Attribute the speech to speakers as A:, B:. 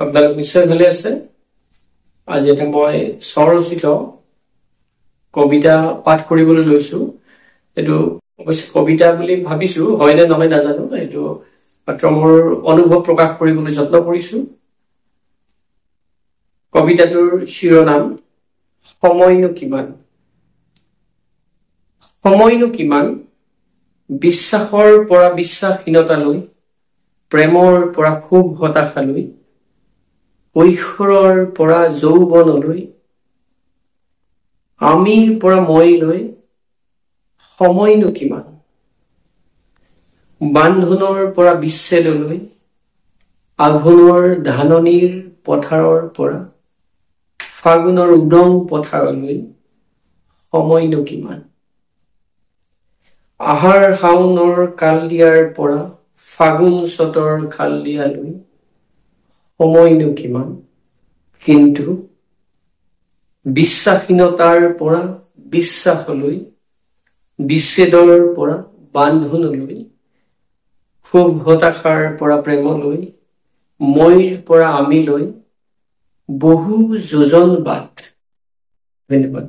A: আপোনালোক নিশ্চয় ভালে আছে। আজি এটা মই স্বৰচিত কবিতা পাঠ কৰিবলৈ লৈছো। এইটো অৱশ্যে কবিতা বুলি ভাবিছো, হয় নে নহয় নাজানো। এইটো মাত্ৰ মোৰ অনুভৱ প্ৰকাশ কৰিবলৈ যত্ন কৰিছো। কবিতাটোৰ শিৰোনাম সময়নো কিমান। সময়নো কিমান, বিশ্বাসৰ পৰা বিশ্বাসহীনতালৈ, প্ৰেমৰ পৰা খুব হতাশালৈ, কৈশোৰৰ পৰা যৌৱনলৈ, আমিৰ পৰা মইলৈ, সময়নো কিমান। বান্ধোনৰ পৰা বিচ্ছেদলৈ, আঘোণৰ ধাননিৰ পথাৰৰ পৰা ফাগুনৰ উদং পথাৰলৈ, সময়নো কিমান। আহাৰ শাওনৰ কাল দিয়াৰ পৰা ফাগুন চতৰ খাল দিয়ালৈ, সময়নো কিমান। কিন্তু বিশ্বাসহীনতাৰ পৰা বিশ্বাসলৈ, বিচ্ছেদৰ পৰা বান্ধোনলৈ, খুব হতাশাৰ পৰা প্ৰেমলৈ, মইৰ পৰা আমিলৈ, বহু যোজন বাট। ধন্যবাদ।